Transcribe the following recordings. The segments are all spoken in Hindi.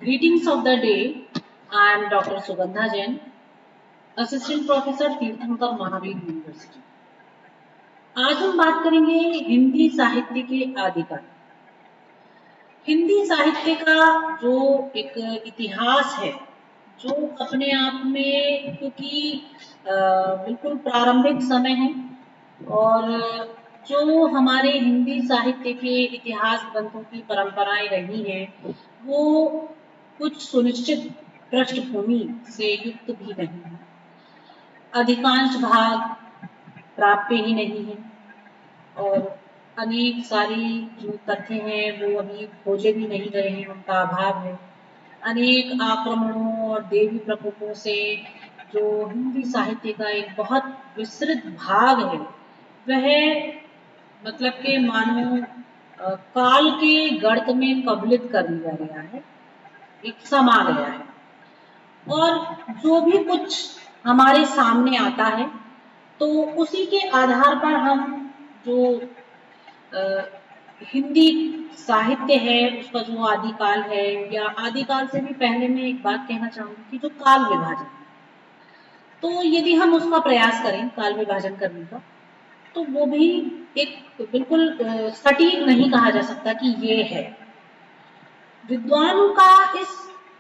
Greetings of the day. I am Dr. Sugandha Jain, Assistant Professor तीर्थंकर महावीर यूनिवर्सिटी। आज हम बात करेंगे हिंदी साहित्य के आदिकाल। हिंदी साहित्य का जो एक इतिहास है, जो अपने आप में क्योंकि बिल्कुल प्रारंभिक समय है और जो हमारे हिंदी साहित्य के इतिहास ग्रंथों की परंपराएं रही हैं, वो कुछ सुनिश्चित पृष्ठभूमि से युक्त भी नहीं है। अधिकांश भाग प्राप्य ही नहीं है और अनेक सारी जो तथ्य हैं वो अभी खोजे भी नहीं गए हैं, उनका अभाव है। अनेक आक्रमणों और देवी प्रकोपों से जो हिंदी साहित्य का एक बहुत विस्तृत भाग है, वह मतलब के मानो काल के गर्त में कबलित कर लिया गया है, एक समा गया है। और जो भी कुछ हमारे सामने आता है तो उसी के आधार पर हम जो हिंदी साहित्य है उसका जो आदिकाल है, या आदिकाल से भी पहले मैं एक बात कहना चाहूंगी कि जो काल विभाजन है, तो यदि हम उसका प्रयास करें काल विभाजन करने का, तो वो भी एक बिल्कुल सटीक नहीं कहा जा सकता कि ये है। विद्वानों का इस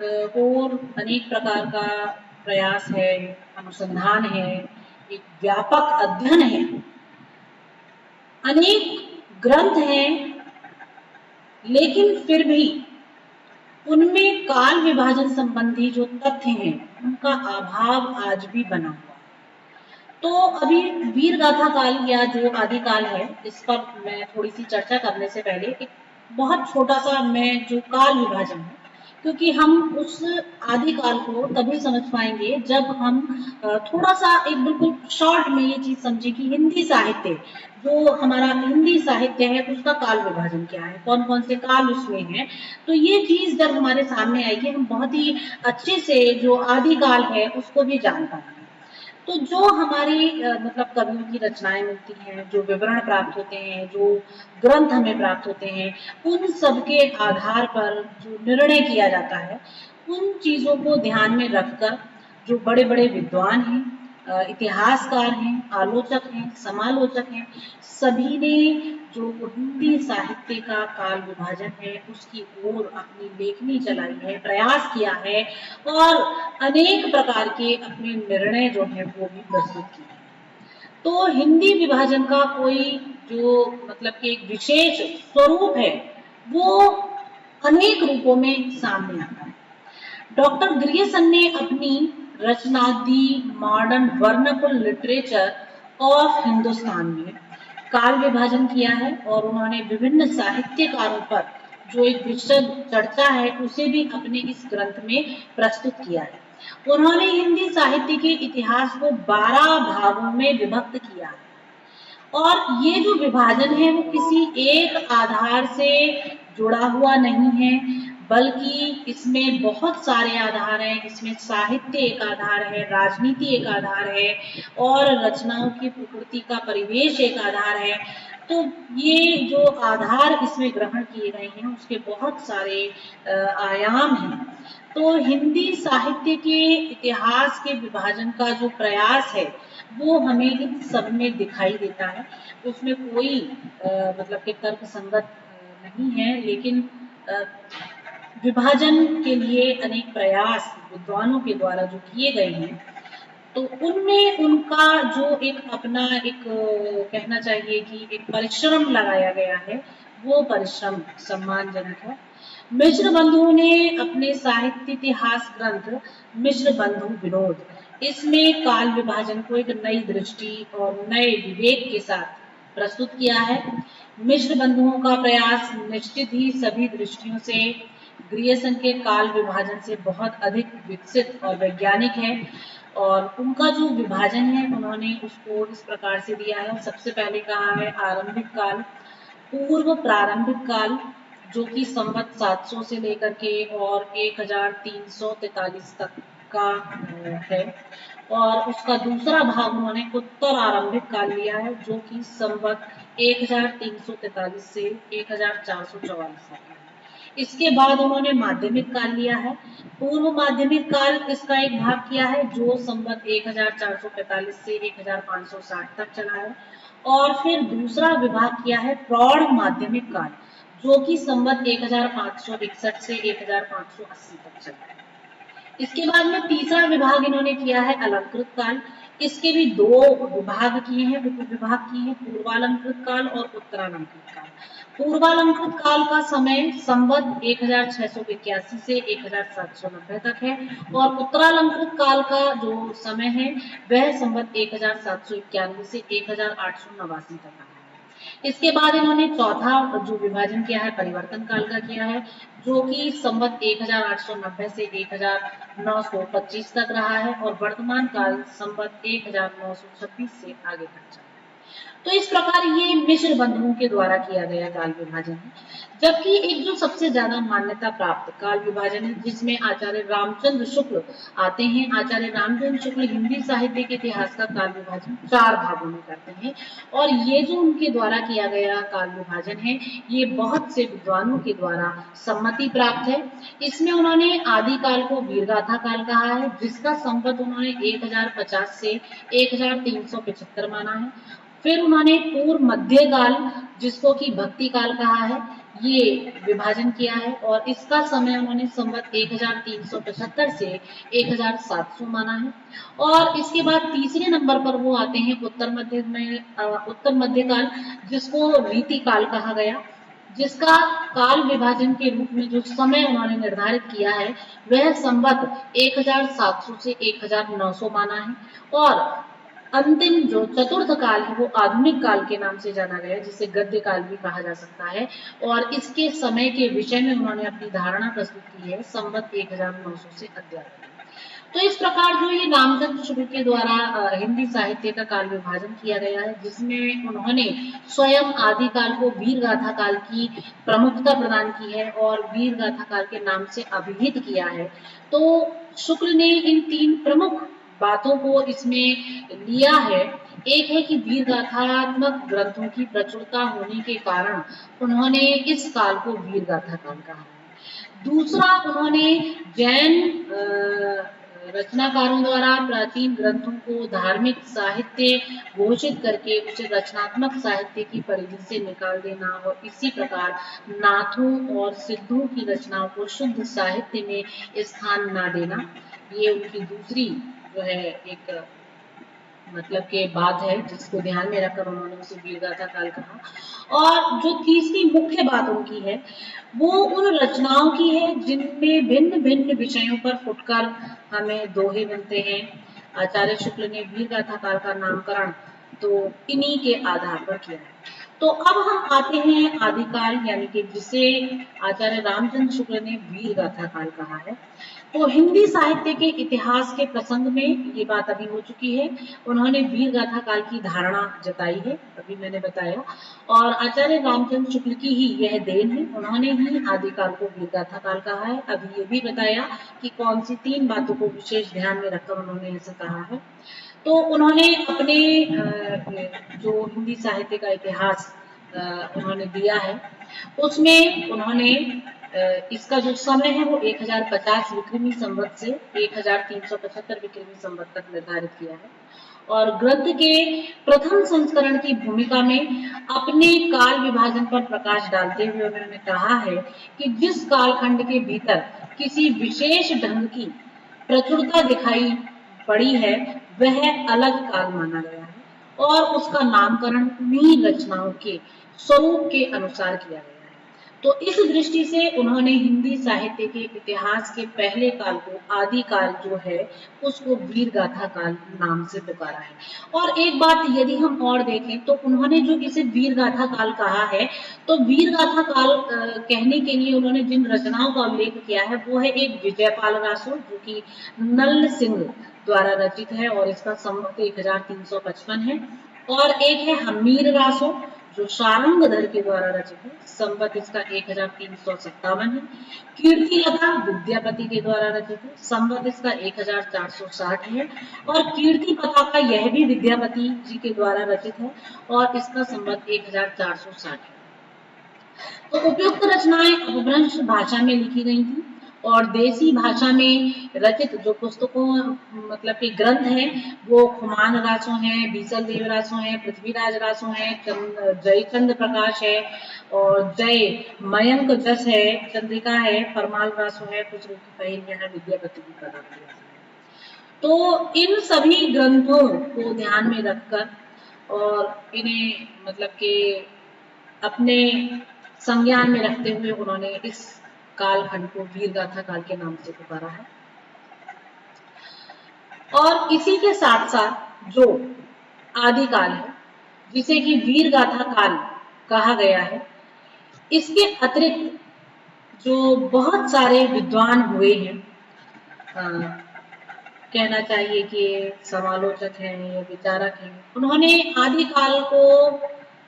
और अनेक प्रकार का प्रयास है, अनुसंधान है, एक व्यापक अध्ययन है, अनेक ग्रंथ हैं, लेकिन फिर भी उनमें काल विभाजन संबंधी जो तथ्य हैं उनका अभाव आज भी बना हुआ है। तो अभी वीर गाथा काल या जो आदिकाल है, इस पर मैं थोड़ी सी चर्चा करने से पहले एक बहुत छोटा सा मैं जो काल विभाजन है, क्योंकि हम उस आदिकाल को तभी समझ पाएंगे जब हम थोड़ा सा एक बिल्कुल शॉर्ट में ये चीज समझे कि हिंदी साहित्य, जो हमारा हिंदी साहित्य है उसका काल विभाजन क्या है, कौन कौन से काल उसमें हैं। तो ये चीज जब हमारे सामने आएगी, हम बहुत ही अच्छे से जो आदिकाल है उसको भी जान पाएंगे। तो जो हमारी मतलब कवियों की रचनाएं मिलती हैं, जो विवरण प्राप्त होते हैं, जो ग्रंथ हमें प्राप्त होते हैं, उन सब के आधार पर जो निर्णय किया जाता है, उन चीजों को ध्यान में रखकर जो बड़े बड़े विद्वान हैं, इतिहासकार हैं, आलोचक हैं, समालोचक हैं, सभी ने जो हिंदी साहित्य का काल विभाजन है उसकी ओर अपनी लेखनी चलाई है, प्रयास किया है और अनेक प्रकार के अपने निर्णय जो है वो भी प्रस्तुत किए हैं। तो हिंदी विभाजन का कोई जो मतलब कि एक विशेष स्वरूप है, वो अनेक रूपों में सामने आता है। डॉक्टर ग्रियर्सन ने अपनी रचना the modern vernacular literature of Hindustan में काल विभाजन किया है और उन्होंने विभिन्न साहित्यकारों पर जो एक विशद चर्चा है उसे भी अपने इस ग्रंथ में प्रस्तुत किया है। उन्होंने हिंदी साहित्य के इतिहास को 12 भागों में विभक्त किया है और ये जो विभाजन है वो किसी एक आधार से जुड़ा हुआ नहीं है, बल्कि इसमें बहुत सारे आधार हैं। इसमें साहित्य एक आधार है, राजनीति एक आधार है और रचनाओं की प्रकृति का परिवेश एक आधार है। तो ये जो आधार इसमें ग्रहण किए गए हैं उसके बहुत सारे आयाम हैं। तो हिंदी साहित्य के इतिहास के विभाजन का जो प्रयास है वो हमें इन सब में दिखाई देता है। उसमें कोई मतलब कि तर्क संगत नहीं है, लेकिन विभाजन के लिए अनेक प्रयास विद्वानों के द्वारा जो किए गए हैं, तो उनमें उनका जो एक अपना एक कहना चाहिए कि एक परिश्रम लगाया गया है, वो परिश्रम सम्मानजनक है। मिश्र बंधुओं ने अपने साहित्य इतिहास ग्रंथ मिश्र बंधु विनोद, इसमें काल विभाजन को एक नई दृष्टि और नए विवेक के साथ प्रस्तुत किया है। मिश्र बंधुओं का प्रयास निश्चित ही सभी दृष्टियों से ग्रियर्सन के काल विभाजन से बहुत अधिक विकसित और वैज्ञानिक है और उनका जो विभाजन है उन्होंने उसको इस प्रकार से दिया है। सबसे पहले कहा है आरंभिक काल, पूर्व प्रारंभिक काल जो कि संवत 700 से लेकर के और 1343 तक का है, और उसका दूसरा भाग उन्होंने उत्तर आरंभिक काल लिया है जो कि संवत 1343 से 1444 तक है। इसके बाद उन्होंने माध्यमिक काल लिया है। पूर्व माध्यमिक काल इसका एक भाग किया है जो संवत 1445 से 1560 तक चला है। और फिर दूसरा विभाग किया है प्रौढ़ माध्यमिक काल, जो कि संवत 1561 से 1580 तक चला है। इसके बाद में तीसरा विभाग इन्होंने किया है अलंकृत काल। इसके भी दो विभाग किए हैं, उप विभाग किए हैं, पूर्वालंकृत काल और उत्तरालंकृत काल। पूर्वालंकृत काल का समय संवत 1681 से 1790 तक है और उत्तरालंकृत काल का जो समय है वह संवत 1791 से 1889 तक है। इसके बाद इन्होंने चौथा जो विभाजन किया है परिवर्तन काल का किया है, जो कि संवत 1890 से 1925 तक रहा है और वर्तमान काल संवत 1926 से आगे तक चला है। तो इस प्रकार ये मिश्र बंधुओं के द्वारा किया गया काल विभाजन है। जबकि एक जो सबसे ज्यादा मान्यता प्राप्त काल विभाजन है जिसमें आचार्य रामचंद्र शुक्ल आते हैं। आचार्य रामचंद्र शुक्ल हिंदी साहित्य के इतिहास का काल विभाजन 4 भागों में करते हैं और ये जो उनके द्वारा किया गया काल विभाजन है ये बहुत से विद्वानों के द्वारा सम्मति प्राप्त है। इसमें उन्होंने आदि काल को वीरगाथा काल कहा है, जिसका संवत उन्होंने 1050 से 1375 माना है। फिर उन्होंने पूर्व मध्य काल जिसको कि भक्ति काल कहा है ये विभाजन किया है और इसका समय उन्होंने संवत 1375 से 1700 माना है। और इसके बाद तीसरे नंबर पर वो आते हैं उत्तर मध्य काल जिसको रीति काल कहा गया, जिसका काल विभाजन के रूप में जो समय उन्होंने निर्धारित किया है वह संवत 1700 से 1900 माना है। और अंतिम जो चतुर्थ काल है वो आधुनिक काल के नाम से जाना गया, जिसे गद्य काल भी कहा जा सकता है और इसके समय के विषय में उन्होंने अपनी धारणा प्रस्तुत की है संवत 1900 से अद्यावधि। तो इस प्रकार जो ये रामचंद्र शुक्ल के द्वारा हिंदी साहित्य का काल विभाजन किया गया है, जिसमें उन्होंने स्वयं आदि काल को वीर गाथा काल की प्रमुखता प्रदान की है और वीर गाथा काल के नाम से अभिहित किया है। तो शुक्ल ने इन 3 प्रमुख बातों को इसमें लिया है। एक है कि वीर गाथात्मक ग्रंथों की प्रचुरता होने के कारण उन्होंने इस काल को वीर गाथा काल कहा है। दूसरा, उन्होंने जैन रचनाकारों द्वारा प्राचीन ग्रंथों को धार्मिक साहित्य घोषित करके उसे रचनात्मक साहित्य की परिधि से निकाल देना और इसी प्रकार नाथों और सिद्धों की रचनाओं को शुद्ध साहित्य में स्थान न देना, ये उनकी दूसरी जो है एक मतलब के बात है जिसको ध्यान में रखकर उन्होंने उसे वीरगाथा काल कहा। और जो तीसरी मुख्य बात उनकी है वो उन रचनाओं की है जिनमें भिन्न भिन्न विषयों पर फुटकर हमें दोहे मिलते हैं। आचार्य शुक्ल ने वीरगाथा काल का नामकरण तो इन्हीं के आधार पर किया है। तो अब हम आते हैं आदिकाल, यानी कि जिसे आचार्य रामचंद्र शुक्ल ने वीरगाथा काल कहा है। तो हिंदी साहित्य के इतिहास के प्रसंग में ये बात अभी हो चुकी है, उन्होंने वीरगाथा काल की धारणा जताई है, अभी मैंने बताया। और आचार्य रामचंद्र शुक्ल की ही यह देन है, उन्होंने ही आदिकाल को वीरगाथा काल कहा है। अभी ये भी बताया कि कौन सी 3 बातों को विशेष ध्यान में रखकर उन्होंने ऐसा कहा है। तो उन्होंने अपने जो हिंदी साहित्य का इतिहास उन्होंने दिया है उसमें उन्होंने इसका जो समय है वो 1050 विक्रमी संवत से 1375 विक्रमी संवत तक निर्धारित किया है। और ग्रंथ के प्रथम संस्करण की भूमिका में अपने काल विभाजन पर प्रकाश डालते हुए उन्होंने कहा है कि जिस कालखंड के भीतर किसी विशेष ढंग की प्रचुरता दिखाई पड़ी है वह अलग काल माना गया है और उसका नामकरण उन्हीं रचनाओं के स्वरूप के अनुसार किया गया है। तो इस दृष्टि से उन्होंने हिंदी साहित्य के इतिहास के पहले काल को आदि काल जो है उसको वीरगाथा काल नाम से पुकारा है। और एक बात यदि हम और देखें तो उन्होंने जो इसे वीरगाथा काल कहा है, तो वीरगाथा काल कहने के लिए उन्होंने जिन रचनाओं का उल्लेख किया है वो है एक विजयपाल रासो जो कि नल्ल सिंह द्वारा रचित है और इसका संवत 1355 है, और एक है हमीर रासो जो शारंगधर के द्वारा रचित है, संवत इसका 1357 है। कीर्ति लता विद्यापति के द्वारा रचित है, संवत इसका 1460 है। और कीर्ति पताका यह भी विद्यापति जी के द्वारा रचित है और इसका संवत 1460 है। तो उपयुक्त रचनाएं अपभ्रंश भाषा में लिखी गई थी और देसी भाषा में रचित जो पुस्तकों मतलब के ग्रंथ हैं वो खुमान रासो हैं, बीसल देव रासो हैं, पृथ्वीराज रासो हैं, जयचंद प्रकाश है और जय मयंक जस है, चंद्रिका है, परमाल रासो है, कुछ की पहेलियां है, विद्यापति की कथा। तो इन सभी ग्रंथों को ध्यान में रखकर और इन्हें मतलब कि अपने संज्ञान में रखते हुए उन्होंने इस कालखंड को वीर गाथा काल के नाम से पुकारा है। और इसी के साथ साथ जो आदिकाल है जिसे कि वीर गाथा काल कहा गया है, इसके अतिरिक्त जो बहुत सारे विद्वान हुए हैं, कहना चाहिए कि समालोचक हैं या विचारक हैं, उन्होंने आदिकाल को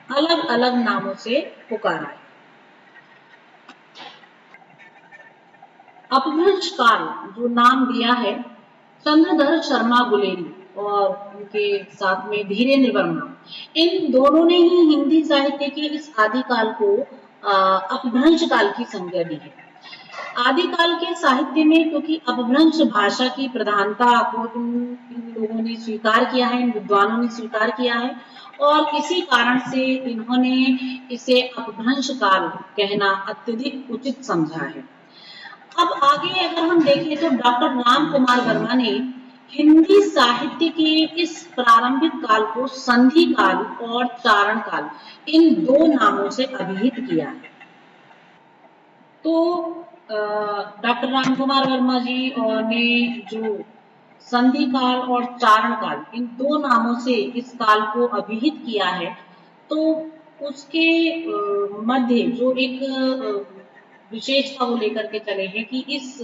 अलग अलग नामों से पुकारा है। अपभ्रंश काल जो नाम दिया है चंद्रधर शर्मा गुलेरी और उनके साथ में धीरेन्द्र वर्मा, इन दोनों ने ही हिंदी साहित्य के इस आदिकाल को अपभ्रंश काल की संज्ञा दी है। आदिकाल के साहित्य में क्योंकि अपभ्रंश भाषा की प्रधानता को इन लोगों ने स्वीकार किया है, इन विद्वानों ने स्वीकार किया है और इसी कारण से इन्होंने इसे अपभ्रंश काल कहना अत्यधिक उचित समझा है। अब आगे अगर हम देखें तो डॉक्टर राम कुमार वर्मा ने हिंदी साहित्य के इस प्रारंभिक काल को संधि काल और चारण काल इन दो नामों से अभिहित किया है। तो डॉक्टर राम कुमार वर्मा जी ने जो संधि काल और चारण काल इन दो नामों से इस काल को अभिहित किया है, तो उसके मध्य जो एक विशेषता को लेकर के चले हैं कि इस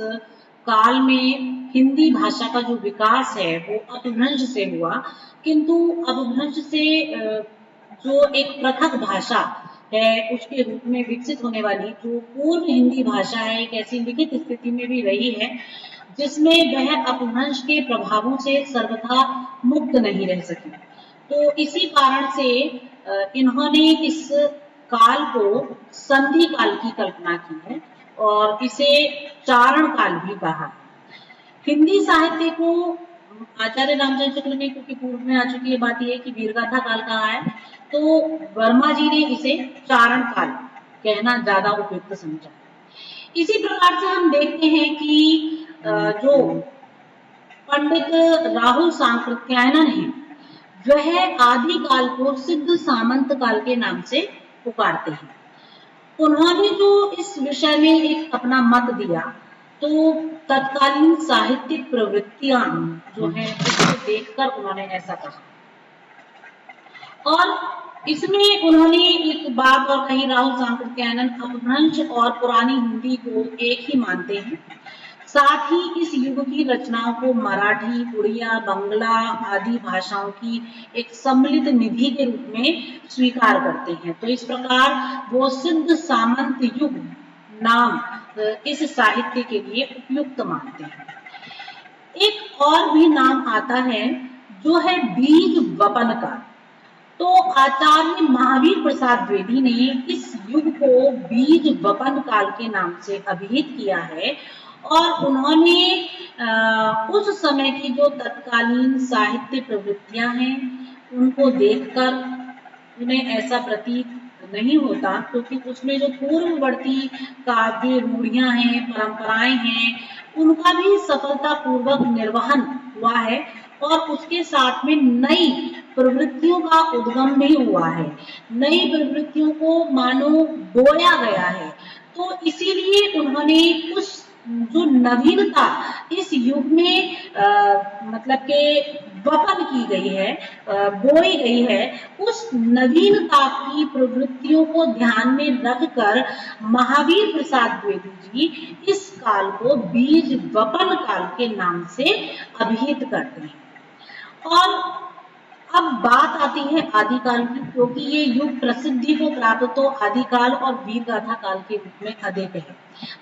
काल में हिंदी भाषा का जो विकास है वो अपभ्रंश से हुआ, किंतु अपभ्रंश से जो एक पृथक भाषा है उसके रूप में विकसित होने वाली जो पूर्व हिंदी भाषा है, एक ऐसी लिखित स्थिति में भी रही है जिसमें वह अपभ्रंश के प्रभावों से सर्वथा मुक्त नहीं रह सकी। तो इसी कारण से इन्होंने इस काल को संधि काल की कल्पना की है और इसे चारण काल भी कहा। हिंदी साहित्य को आचार्य रामचंद्र शुक्ल ने, क्योंकि पूर्व में आ चुकी है बात यह कि वीरगाथा काल कहा है, तो वर्मा जी ने इसे चारण काल कहना ज्यादा उपयुक्त समझा। इसी प्रकार से हम देखते हैं कि जो पंडित राहुल सांकृत्यायन है वह आदिकाल को सिद्ध सामंत काल के नाम से पुकारते हैं। उन्होंने जो इस विषय में एक अपना मत दिया, तो तत्कालीन साहित्यिक प्रवृत्तियां जो है उसको देखकर उन्होंने ऐसा कहा और इसमें उन्होंने एक बात और कही, राहुल सांकृत्यायन अपभ्रंश और पुरानी हिंदी को एक ही मानते हैं, साथ ही इस युग की रचनाओं को मराठी, उड़िया, बंगला आदि भाषाओं की एक सम्मिलित निधि के रूप में स्वीकार करते हैं। तो इस प्रकार वो सिद्ध सामंत युग नाम इस साहित्य के लिए उपयुक्त मानते हैं। एक और भी नाम आता है जो है बीज वपन का। तो आचार्य महावीर प्रसाद द्विवेदी ने इस युग को बीज वपन काल के नाम से अभिहित किया है और उन्होंने उस समय की जो तत्कालीन साहित्य प्रवृत्तियां हैं उनको देखकर उन्हें ऐसा प्रतीत नहीं होता, क्योंकि उसमें जो पूर्ववर्ती काव्य रूढ़ियां हैं, परंपराएं हैं, उनका भी सफलतापूर्वक निर्वहन हुआ है और उसके साथ में नई प्रवृत्तियों का उद्गम भी हुआ है, नई प्रवृत्तियों को मानो बोया गया है। तो इसीलिए उन्होंने कुछ जो नवीनता इस युग में मतलब के वपन की गई है, बोई गई है, उस नवीनता की प्रवृत्तियों को ध्यान में रखकर महावीर प्रसाद द्विवेदी जी इस काल को बीज वपन काल के नाम से अभिहित करते हैं। और अब बात आती है आदिकाल की, क्योंकि ये युग प्रसिद्धि को प्राप्त तो आदिकाल और वीरगाथा काल के रूप में अधिक है।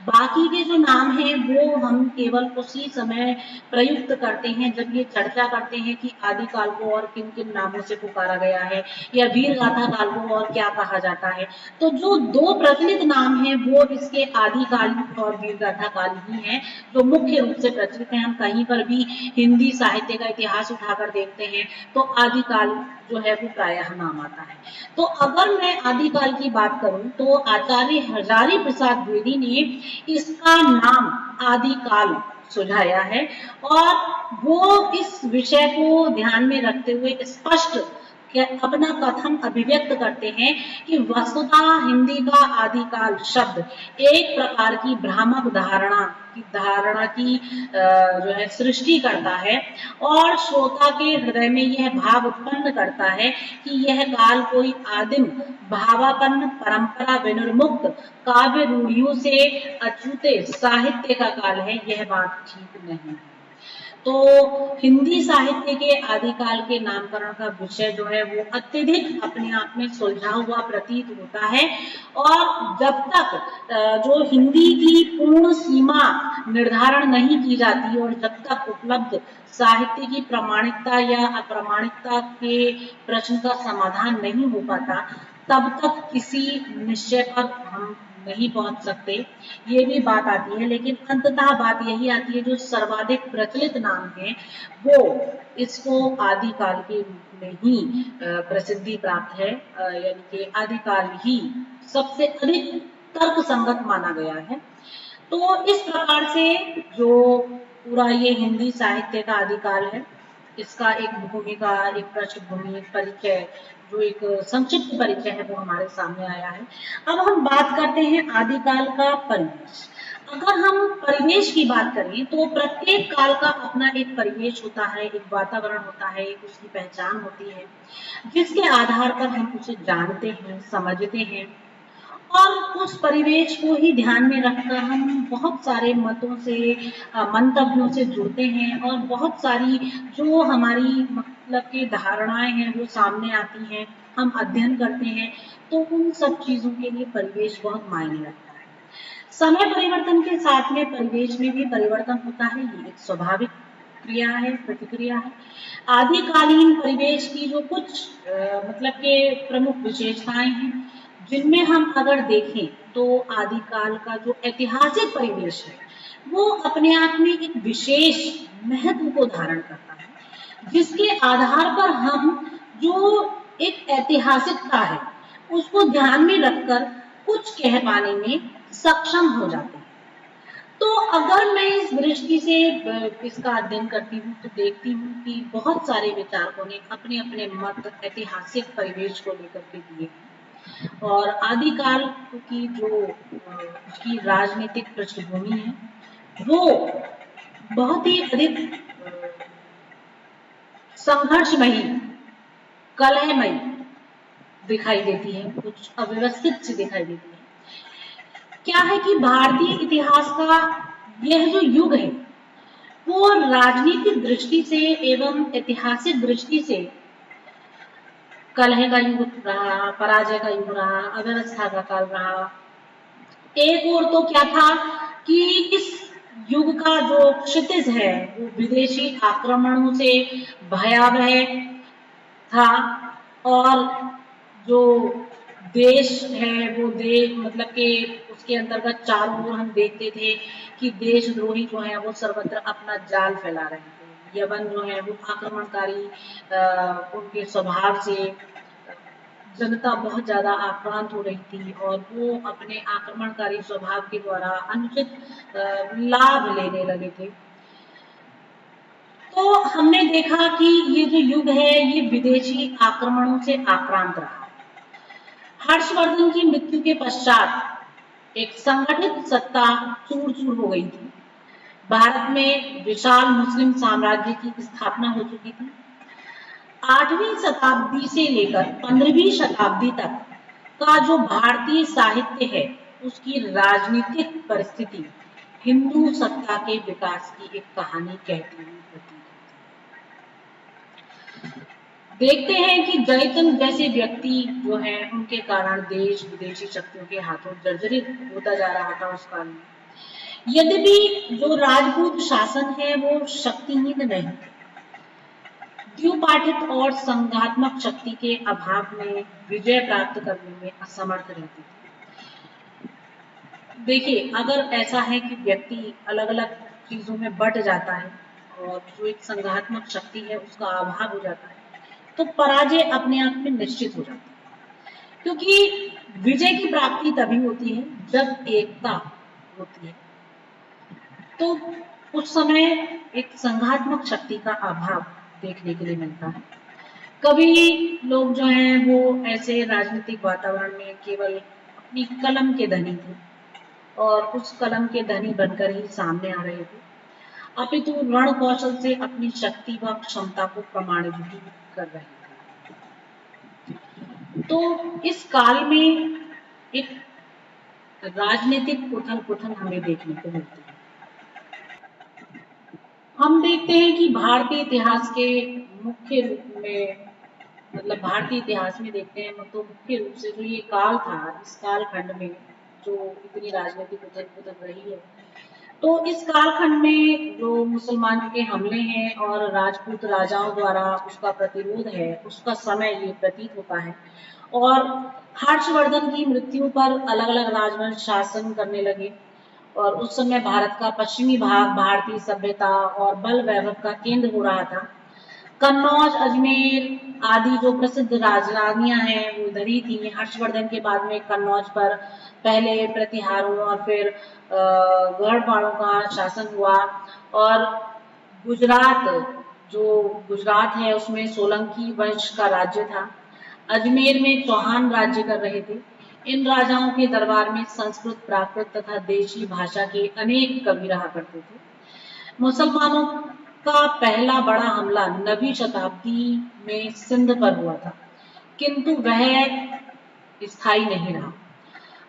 बाकी के जो नाम हैं वो हम केवल उसी समय प्रयुक्त करते हैं जब ये चर्चा करते हैं कि आदिकाल को और किन किन नामों से पुकारा गया है या वीर गाथा काल को और क्या कहा जाता है। तो जो दो प्रचलित नाम हैं वो इसके आदिकाल और वीर गाथा काल ही हैं, जो मुख्य रूप से प्रचलित हैं। हम कहीं पर भी हिंदी साहित्य का इतिहास उठाकर देखते हैं तो आदिकाल जो है वो प्रायः नाम आता है। तो अगर मैं आदिकाल की बात करूं तो आचार्य हजारी प्रसाद द्विवेदी ने इसका नाम आदिकाल सुझाया है और वो इस विषय को ध्यान में रखते हुए स्पष्ट अपना कथन अभिव्यक्त करते हैं कि वस्तुतः हिंदी का आदिकाल शब्द एक प्रकार की भ्रामक धारणा की जो है सृष्टि करता है और श्रोता के हृदय में यह भाव उत्पन्न करता है कि यह काल कोई आदिम भावापन्न परंपरा विनिर्मुक्त काव्य रूढ़ियों से अछूते साहित्य का काल है। यह बात ठीक नहीं है। तो हिंदी साहित्य के आदिकाल के नामकरण का विषय जो है वो अत्यधिक अपने आप में सुलझा हुआ प्रतीत होता है और जब तक जो हिंदी की पूर्ण सीमा निर्धारण नहीं की जाती और जब तक उपलब्ध साहित्य की प्रामाणिकता या अप्रामाणिकता के प्रश्न का समाधान नहीं हो पाता तब तक किसी निश्चय पर हम नहीं पहुंच सकते, ये भी बात आती है। लेकिन अंततः बात यही आती है जो सर्वाधिक प्रचलित नाम है वो इसको आदिकाल के रूप में ही प्रसिद्धि प्राप्त है, यानी कि आदिकाल ही सबसे अधिक तर्क संगत माना गया है। तो इस प्रकार से जो पूरा ये हिंदी साहित्य का आदिकाल है इसका एक भूमिका, एक पृष्ठभूमि, एक परिचय, जो एक संक्षिप्त परिचय है वो हमारे सामने आया है। अब हम बात करते हैं आदिकाल का परिवेश। अगर हम परिवेश की बात करें तो प्रत्येक काल का अपना एक परिवेश होता है, एक वातावरण होता है, एक उसकी पहचान होती है जिसके आधार पर हम उसे जानते हैं, समझते हैं और उस परिवेश को ही ध्यान में रखकर हम बहुत सारे मतों से, मंतव्यों से जुड़ते हैं और बहुत सारी जो हमारी मतलब की धारणाएं हैं वो सामने आती हैं, हम अध्ययन करते हैं। तो उन सब चीजों के लिए परिवेश बहुत मायने रखता है। समय परिवर्तन के साथ में परिवेश में भी परिवर्तन होता है, ये एक स्वाभाविक क्रिया है, प्रतिक्रिया है। आदिकालीन परिवेश की जो कुछ मतलब के प्रमुख विशेषताएं हैं जिनमें हम अगर देखें तो आदिकाल का जो ऐतिहासिक परिवेश है वो अपने आप में एक विशेष महत्व को धारण करता है जिसके आधार पर हम जो एक ऐतिहासिकता है उसको ध्यान में रखकर कुछ कह पाने में सक्षम हो जाते हैं। तो अगर मैं इस दृष्टि से इसका अध्ययन करती हूँ तो देखती हूँ कि बहुत सारे विचारकों ने अपने अपने मत ऐतिहासिक परिवेश को लेकर के दिए हैं और आदिकाल की जो उसकी राजनीतिक पृष्ठभूमि है वो बहुत ही अधिक संघर्षमयी, कलहमयी दिखाई देती है, कुछ अव्यवस्थित सी दिखाई देती है। क्या है कि भारतीय इतिहास का यह जो युग है वो राजनीतिक दृष्टि से एवं ऐतिहासिक दृष्टि से कलह का युग रहा, पराजय का युग रहा, अव्यवस्था का काल रहा। एक और तो क्या था कि इस युग का जो क्षितिज है वो विदेशी आक्रमणों से भयावह था और जो देश है वो देश मतलब कि उसके अंतर्गत चारों ओर हम देखते थे कि देशद्रोही जो है वो सर्वत्र अपना जाल फैला रहे थे। यवन जो है वो आक्रमणकारी उनके स्वभाव से जनता बहुत ज्यादा आक्रांत हो रही थी और वो अपने आक्रमणकारी स्वभाव के द्वारा अनुचित लाभ लेने लगे थे। तो हमने देखा कि ये जो युग है ये विदेशी आक्रमणों से आक्रांत रहा। हर्षवर्धन की मृत्यु के पश्चात एक संगठित सत्ता चूर चूर हो गई थी। भारत में विशाल मुस्लिम साम्राज्य की स्थापना हो चुकी थी। 8वीं शताब्दी से लेकर 15वीं शताब्दी तक का जो भारतीय साहित्य है उसकी राजनीतिक परिस्थिति हिंदू सत्ता के विकास की एक कहानी कहती हुई प्रतीत होती है। देखते हैं कि जयचंद जैसे व्यक्ति जो हैं उनके कारण देश विदेशी शक्तियों के हाथों जर्जरित होता जा रहा था उस काल में। यद्यपि जो राजपूत शासन है वो शक्तिहीन नहीं, द्व्युपाठित और संघात्मक शक्ति के अभाव में विजय प्राप्त करने में असमर्थ रहते थे। देखिए, अगर ऐसा है कि व्यक्ति अलग अलग चीजों में बट जाता है और जो एक संघात्मक शक्ति है उसका अभाव हो जाता है, तो पराजय अपने आप में निश्चित हो जाती है। क्योंकि विजय की प्राप्ति तभी होती है जब एकता होती है। तो उस समय एक संघात्मक शक्ति का अभाव देखने के लिए मिलता है। कभी लोग जो हैं वो ऐसे राजनीतिक वातावरण में केवल अपनी कलम के धनी थे और उस कलम के धनी बनकर ही सामने आ रहे थे, अपितु रण कौशल से अपनी शक्ति व क्षमता को प्रमाणित भी कर रहे थे। तो इस काल में एक राजनीतिक उथल पुथल हमें देखने को मिलती है। हम देखते हैं कि भारतीय इतिहास के मुख्य रूप में, मतलब भारतीय इतिहास में देखते हैं तो मुख्य रूप से जो ये काल था, इस कालखंड में जो इतनी राजनीतिक उथल पुथल रही है, तो इस कालखंड में जो मुसलमानों के हमले हैं और राजपूत राजाओं द्वारा उसका प्रतिरोध है, उसका समय ये प्रतीत होता है। और हर्षवर्धन की मृत्यु पर अलग अलग राजवंश शासन करने लगे और उस समय भारत का पश्चिमी भाग भारतीय सभ्यता और बल वैभव का केंद्र हो रहा था। कन्नौज, अजमेर आदि जो प्रसिद्ध राजधानियां हैं वो इधर ही थी। हर्षवर्धन के बाद में कन्नौज पर पहले प्रतिहारों और फिर गढ़वालों का शासन हुआ और गुजरात, जो गुजरात है उसमें सोलंकी वंश का राज्य था। अजमेर में चौहान राज्य कर रहे थे। इन राजाओं के दरबार में संस्कृत, प्राकृत तथा देशी भाषा के अनेक कवि रहा करते थे। मुसलमानों का पहला बड़ा हमला 9वीं शताब्दी में सिंध पर हुआ था, किंतु वह स्थायी नहीं रहा।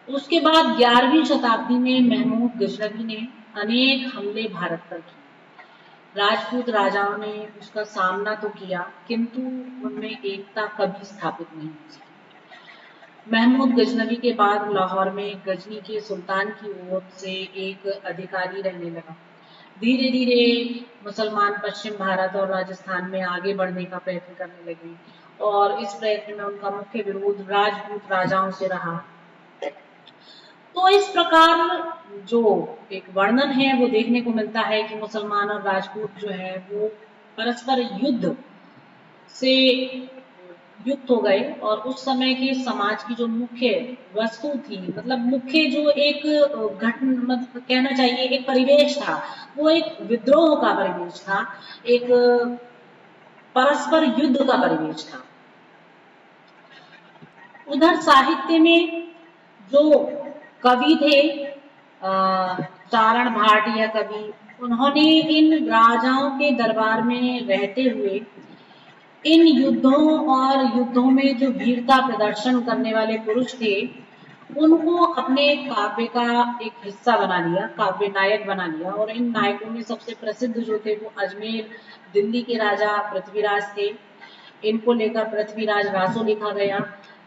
उसके बाद 11वीं शताब्दी में महमूद गजनवी ने अनेक हमले भारत पर किए। राजपूत राजाओं ने उसका सामना तो किया, किंतु उनमें एकता कभी स्थापित नहीं हो सकी। महमूद गजनवी के बाद लाहौर में गजनी के सुल्तान की ओर से एक अधिकारी रहने लगा। धीरे धीरे मुसलमान पश्चिम भारत और राजस्थान में आगे बढ़ने का प्रयत्न करने लगे और इस प्रयत्न में उनका मुख्य विरोध राजपूत राजाओं से रहा। तो इस प्रकार जो एक वर्णन है वो देखने को मिलता है कि मुसलमान और राजपूत जो है वो परस्पर युद्ध से युक्त हो गए और उस समय के समाज की जो मुख्य वस्तु थी, मतलब मुख्य जो एक घटना, मतलब कहना चाहिए एक परिवेश था, वो एक विद्रोह का परिवेश था, एक परस्पर युद्ध का परिवेश था। उधर साहित्य में जो कवि थे, चारण भाटिया कवि, उन्होंने इन राजाओं के दरबार में रहते हुए इन युद्धों में जो वीरता प्रदर्शन करने वाले पुरुष थे उनको अपने काव्य का एक हिस्सा बना लिया, काव्य नायक बना लिया। और इन नायकों में सबसे प्रसिद्ध जो थे वो अजमेर दिल्ली के राजा पृथ्वीराज थे। इनको लेकर पृथ्वीराज रासो लिखा गया।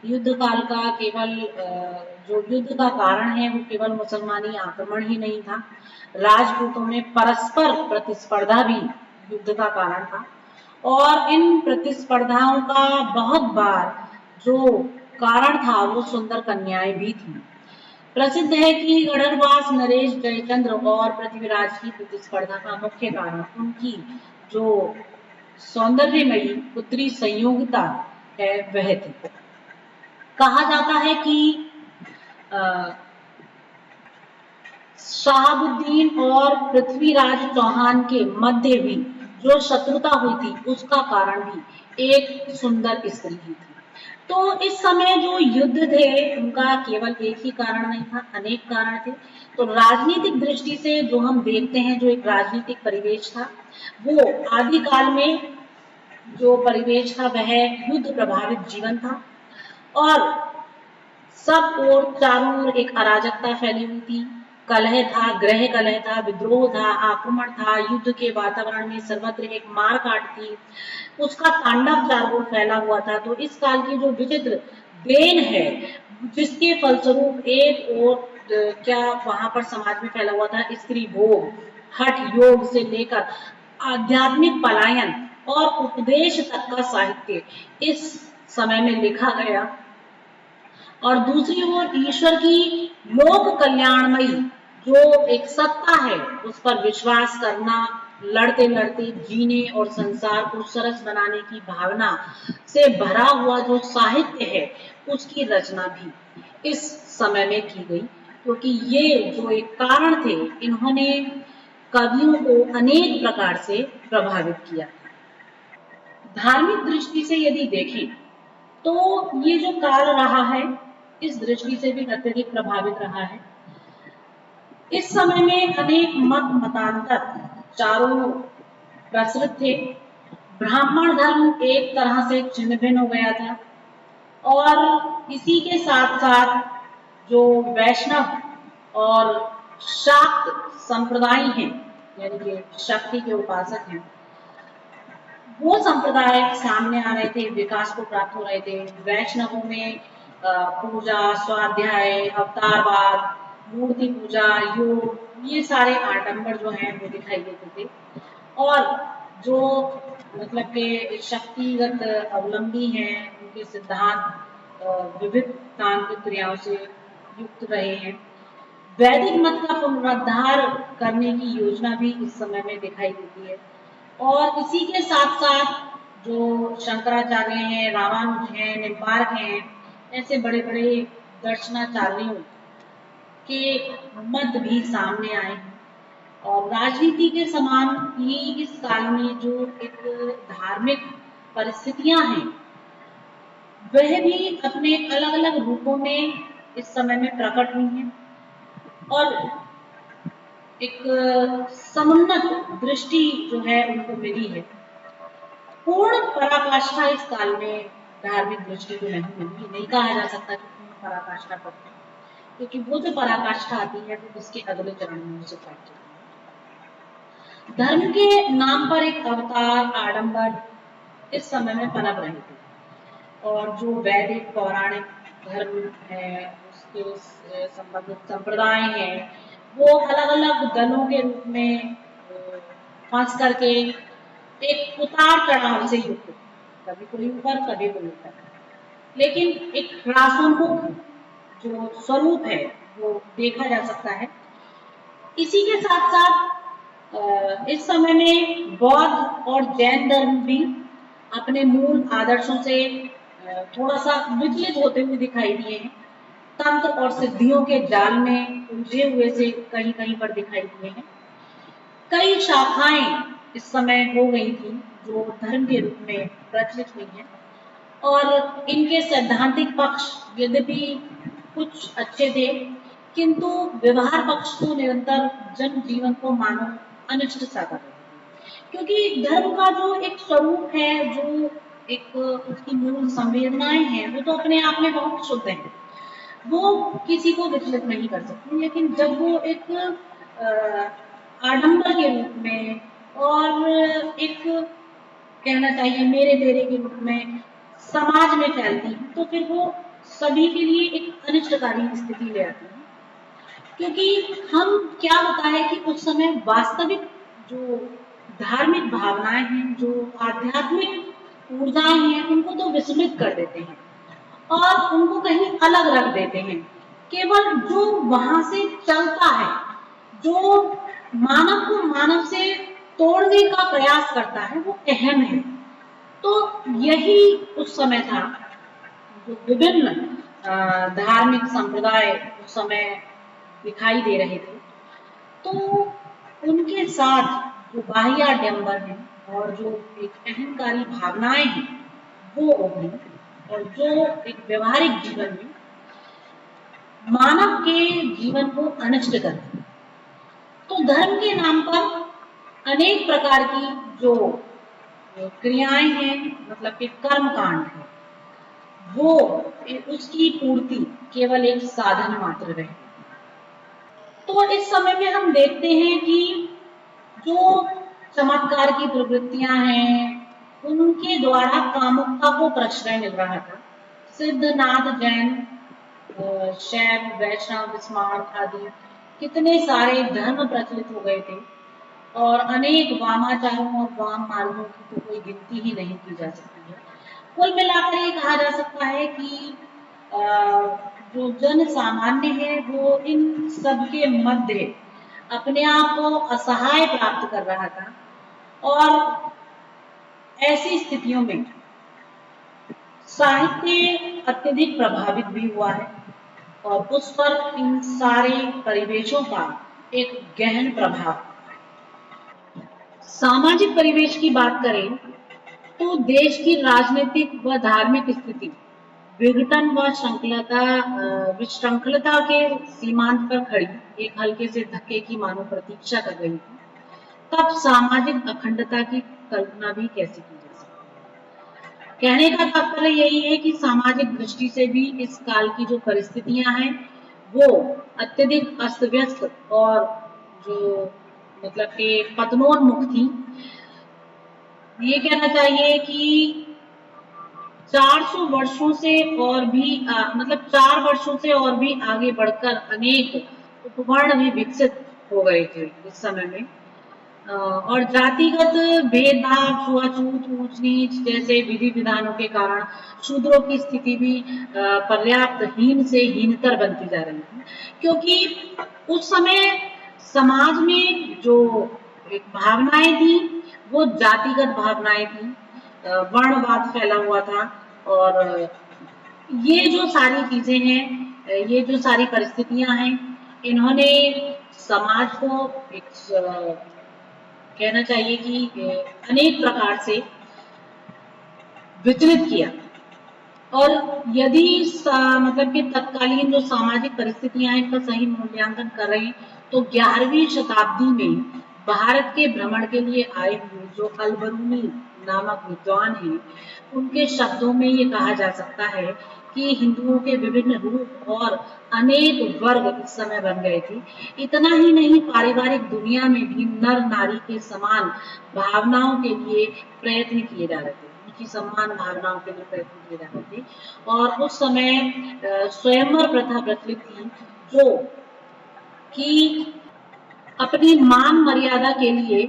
युद्ध काल का केवल जो युद्ध का कारण है वो केवल मुसलमानी आक्रमण ही नहीं था, राजपूतों में परस्पर प्रतिस्पर्धा भी युद्ध का कारण था। और इन प्रतिस्पर्धाओं का बहुत बार जो कारण था वो सुंदर कन्याएं भी थी। प्रसिद्ध है कि गढ़वास नरेश जयचंद्र और पृथ्वीराज की प्रतिस्पर्धा का मुख्य कारण उनकी जो सौंदर्यमयी पुत्री संयोगिता है वह थी। कहा जाता है कि शहाबुद्दीन और पृथ्वीराज चौहान के मध्य भी जो शत्रुता हुई थी उसका कारण भी एक सुंदर स्त्री ही थी। तो इस समय जो युद्ध थे उनका केवल एक ही कारण नहीं था, अनेक कारण थे। तो राजनीतिक दृष्टि से जो हम देखते हैं जो एक राजनीतिक परिवेश था वो आदिकाल में जो परिवेश था वह युद्ध प्रभावित जीवन था और सब ओर चारों ओर एक अराजकता फैली हुई थी। कलह था, गृह कलह था, विद्रोह था, आक्रमण था, युद्ध के वातावरण में सर्वत्र एक मार काट थी, उसका तांडव चारों ओर फैला हुआ था। तो इस काल की जो विचित्र देन है, जिसके फलस्वरूप एक और क्या वहां पर समाज में फैला हुआ था, स्त्री भोग, हठ योग से लेकर आध्यात्मिक पलायन और उपदेश तक का साहित्य इस समय में लिखा गया। और दूसरी ओर ईश्वर की लोक कल्याणमयी जो एक सत्ता है, उस पर विश्वास करना, लड़ते लड़ते जीने और संसार को सरस बनाने की भावना से भरा हुआ जो साहित्य है, उसकी रचना भी इस समय में की गई। क्योंकि ये जो एक कारण थे, इन्होंने कवियों को अनेक प्रकार से प्रभावित किया। धार्मिक दृष्टि से यदि देखें तो ये जो काल रहा है, इस दृष्टि से भी अत्यधिक प्रभावित रहा है। इस समय में अनेक मत मतांतर चारों प्रसरित थे। ब्राह्मण धर्म एक तरह से छिन्न भिन्न हो गया था, और इसी के साथ साथ जो वैष्णव और शाक्त संप्रदाय हैं, यानी कि शक्ति के उपासक हैं, वो संप्रदाय सामने आ रहे थे, विकास को प्राप्त हो रहे थे। वैष्णवों में पूजा, स्वाध्याय, अवतारवाद, मूर्ति पूजा, योग, ये सारे आडंबर जो हैं वो दिखाई देते थे। और जो मतलब के शक्तिगत अवलंबी हैं, उनके सिद्धांत विविध तांत्रिक क्रियाओं से युक्त रहे हैं। वैदिक मत का पुनरुद्धार करने की योजना भी इस समय में दिखाई देती है। और इसी के साथ साथ जो शंकराचार्य हैं, रामानुज हैं, निम्बार्क हैं, ऐसे बड़े बड़े दर्शनाचार्यों के मत भी सामने आए हैं। और राजनीति के समान ही इस काल में जो एक धार्मिक परिस्थितियां हैं, वह भी अपने अलग अलग रूपों में इस समय में प्रकट हुई हैं। और एक समुन्नत दृष्टि जो है उनको मिली है। पूर्ण पराकाष्ठा इस काल में धार्मिक दृष्टि को नहीं मिली। नहीं कहा जा सकता कि पूर्ण पराकाष्ठा कब है, क्योंकि वो जो पराकाष्ठा आती है वो उसके अगले चरण में उसे प्राप्त होती है। धर्म के नाम पर एक अवतार, आडंबर इस समय में पनप रहे थे। और जो वैदिक पौराणिक धर्म है, उसके संबंधित संप्रदाय हैं, वो अलग अलग दलों के रूप में फंस करके एक उतार चढ़ाव से युक्त, कभी कोई ऊपर कभी कोई ऊपर, लेकिन एक ह्रासोन्मुख जो स्वरूप है वो देखा जा सकता है। इसी के साथ साथ इस समय में बौद्ध और जैन धर्म भी अपने मूल आदर्शों से थोड़ा सा विचलित होते हुए दिखाई दिए हैं। तंत्र और सिद्धियों के जाल में उलझे हुए से कहीं कहीं पर दिखाई दिए हैं। कई शाखाएं इस समय हो गई थी जो धर्म के रूप में प्रचलित हुई हैं, और इनके सैद्धांतिक पक्ष यद्यपि कुछ अच्छे थे, किंतु व्यवहार पक्ष तो निरंतर जन जीवन को मानव अनिष्ट सा कर रहे थे। क्योंकि धर्म का जो एक स्वरूप है, जो एक उसकी मूल संवेदनाएं हैं, वो तो अपने आप में बहुत शुद्ध है, वो किसी को विचलित नहीं कर सकती। लेकिन जब वो एक आडंबर के रूप में और एक कहना चाहिए मेरे तेरे के रूप में समाज में फैलती है, तो फिर वो सभी के लिए एक अनिष्टकारी स्थिति ले आती है। क्योंकि हम क्या होता है कि उस समय वास्तविक जो धार्मिक भावनाएं हैं, जो आध्यात्मिक ऊर्जाएं हैं, उनको तो विस्मृत कर देते हैं और उनको कहीं अलग रख देते हैं। केवल जो वहां से चलता है, जो मानव को मानव से तोड़ने का प्रयास करता है, वो अहम है। तो यही उस समय था, जो विभिन्न धार्मिक संप्रदाय उस समय दिखाई दे रहे थे। तो उनके साथ जो बाह्याडंबर है और जो एक अहंकारी भावनाएं हैं, वो उभरी, और जो एक व्यवहारिक जीवन में मानव के जीवन को अनिष्ट करती। तो धर्म के नाम पर अनेक प्रकार की जो क्रियाएं हैं, मतलब कि कर्म कांड है, वो उसकी पूर्ति केवल एक साधन मात्र रहे। तो इस समय में हम देखते हैं कि जो चमत्कार की प्रवृत्तियां हैं, उनके द्वारा कामुकता को प्रश्रय मिल रहा था। सिद्धनाथ जैन, शैव, वैष्णव, स्मार्त आदि कितने सारे धर्म प्रचलित हो गए थे और अनेक वामाचारों और वाम मार्गों की तो कोई गिनती ही नहीं की जा सकती है। कुल मिलाकर ये कहा जा सकता है कि जो जन सामान्य है वो इन सबके मध्य अपने आप को असहाय प्राप्त कर रहा था और ऐसी स्थितियों में साहित्य अत्यधिक प्रभावित भी हुआ है और उस पर इन सारे परिवेशों का एक गहन प्रभाव। सामाजिक परिवेश की बात करें तो देश की राजनीतिक व धार्मिक स्थिति विघटन व विश्रृंखलता के सीमांत पर खड़ी एक हल्के से धक्के की मानो प्रतीक्षा कर रही थी। तब सामाजिक अखंडता की कल्पना भी कैसे की जा सकती है। कहने का तात्पर्य यही है कि सामाजिक दृष्टि से भी इस काल की जो परिस्थितियां हैं वो अत्यधिक अस्त व्यस्त और जो मतलब कि पतनोन्मुख थी। ये कहना चाहिए कि 400 वर्षों से और भी मतलब 4 वर्षों से और भी आगे बढ़कर अनेक उपवर्ण भी विकसित हो गए थे इस समय में। और जातिगत भेदभाव, छुआछूत, ऊंच नीच जैसे विधि विधानों के कारण शूद्रों की स्थिति भी पर्याप्त हीन से हीनतर बनती जा रही थी, क्योंकि उस समय समाज में जो एक भावनाएं थी वो जातिगत भावनाएं थी, वर्णवाद फैला हुआ था और ये जो सारी चीजें हैं, ये जो सारी परिस्थितियां हैं, इन्होंने समाज को एक कहना चाहिए कि अनेक प्रकार से विचलित किया। और यदि मतलब कि तत्कालीन जो सामाजिक परिस्थितियां हैं इनका सही मूल्यांकन कर रहे हैं तो 11वीं शताब्दी में भारत के भ्रमण के लिए आए हुए जो अलबरूनी नामक विद्वान हैं, उनके शब्दों में ये कहा जा सकता है कि हिंदुओं के विभिन्न रूप और अनेक वर्ग इस समय बन गए थे। इतना ही नहीं, पारिवारिक दुनिया में भी नर नारी के समान भावनाओं के लिए प्रयत्न किए जा रहे थे, उनकी समान भावनाओं के लिए प्रयत्न किए जा रहे थे। और उस समय स्वयंवर प्रथा प्रचलित थी जो कि अपनी मान मर्यादा के लिए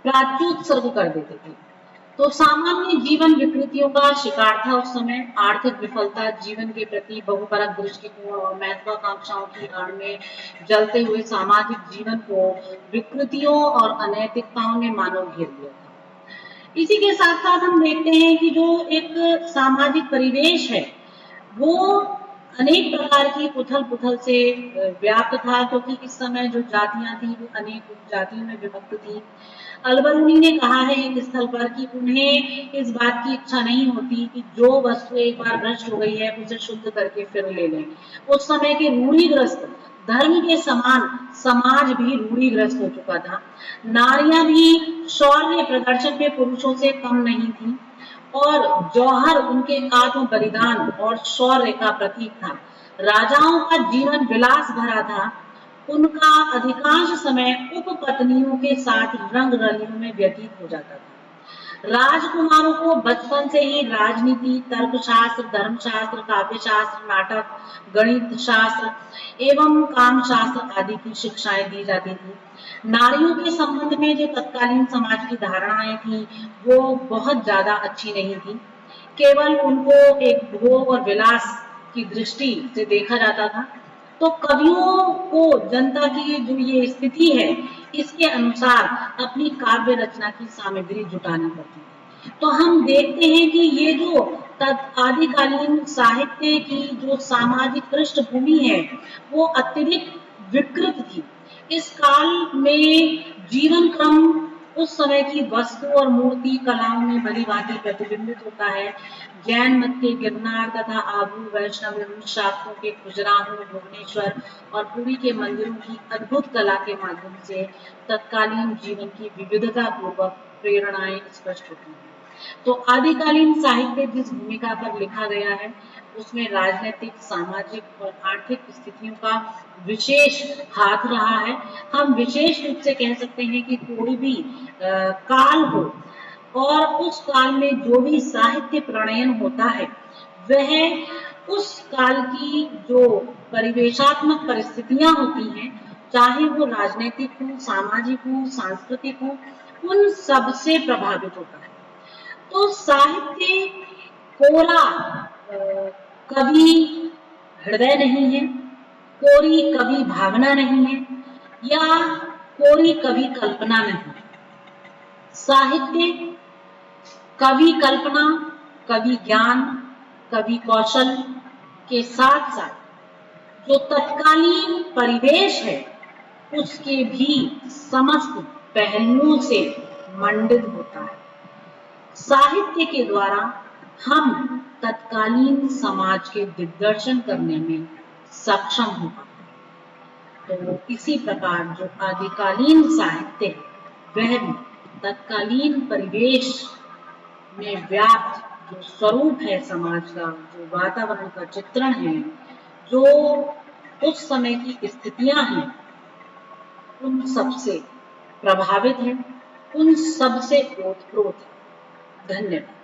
प्राच्योत्सर्ग कर देते थे। तो सामान्य जीवन विकृतियों का शिकार था उस समय। आर्थिक विफलता, जीवन के प्रति बहुपरक दृष्टिकोण और महत्वाकांक्षाओं की आड़ में जलते हुए सामाजिक जीवन को विकृतियों और अनैतिकताओं ने मानव घेर लिया था। इसी के साथ साथ हम देखते हैं कि जो एक सामाजिक परिवेश है वो अनेक प्रकार की उथल पुथल से व्याप्त था, क्योंकि इस समय जो जातियां थी वो अनेक जातियों में विभक्त थी। अलबरूनी ने कहा है एक स्थल पर कि उन्हें इस बात की इच्छा नहीं होती कि जो वस्तु एक बार भ्रष्ट हो गई है उसे शुद्ध करके फिर ले लें। उस समय के रूढ़िग्रस्त धर्म के समान समाज भी रूढ़िग्रस्त हो चुका था। नारियां भी शौर्य प्रदर्शन में पुरुषों से कम नहीं थी और जौहर उनके आत्म बलिदान और शौर्य का प्रतीक था। राजाओं का जीवन विलास भरा था, उनका अधिकांश समय उपपत्नियों के साथ रंग रलियों में व्यतीत हो जाता था। राजकुमारों को बचपन से ही राजनीति, तर्कशास्त्र, धर्मशास्त्र, काव्यशास्त्र, नाटक, गणित शास्त्र एवं काम शास्त्र आदि की शिक्षाएं दी जाती थी। नारियों के संबंध में जो तत्कालीन समाज की धारणाएं थी वो बहुत ज्यादा अच्छी नहीं थी। केवल उनको एक भोग और विलास की दृष्टि से देखा जाता था। तो कवियों को जनता की जो ये स्थिति है इसके अनुसार अपनी काव्य रचना की सामग्री जुटानी पड़ती है। तो हम देखते हैं कि ये जो आदिकालीन साहित्य की जो सामाजिक पृष्ठभूमि है वो अत्यधिक विकृत थी। इस काल में जीवन क्रम उस समय की वस्तु और मूर्ति कलाओं में भली भांति प्रतिबिंबित होता है। जैन मत के गिरनार तथा आबू, वैष्णव एवं शाक्तों के खजुराहो, भुवनेश्वर और पुरी के मंदिरों की अद्भुत कला के माध्यम से तत्कालीन जीवन की विविधता पूर्वक प्रेरणाएं स्पष्ट होती हैं। तो आदिकालीन साहित्य जिस भूमिका पर लिखा गया है उसमें राजनीतिक, सामाजिक और आर्थिक स्थितियों का विशेष हाथ रहा है। हम विशेष रूप से कह सकते हैं कि कोई भी काल हो और उस काल में जो भी साहित्य प्रणयन होता है वह उस काल की जो परिवेशात्मक परिस्थितियां होती हैं, चाहे वो राजनीतिक हो, सामाजिक हो, सांस्कृतिक हो, उन सब से प्रभावित होता है। तो साहित्य कोरा कभी हृदय नहीं है, कोरी कभी भावना नहीं है, या कोरी कभी कल्पना नहीं। साहित्य कभी कल्पना, कभी ज्ञान, कभी कौशल के साथ साथ जो तत्कालीन परिवेश है उसके भी समस्त पहलुओं से मंडित होता है। साहित्य के द्वारा हम तत्कालीन समाज के दिग्दर्शन करने में सक्षम हो पाते हैं। तो इसी प्रकार जो आदिकालीन साहित्य है वह भी तत्कालीन परिवेश में व्याप्त जो स्वरूप है समाज का, जो वातावरण का चित्रण है, जो उस समय की स्थितियां हैं, उन सबसे प्रभावित है, उन सबसे ओतप्रोत है। धन्यवाद।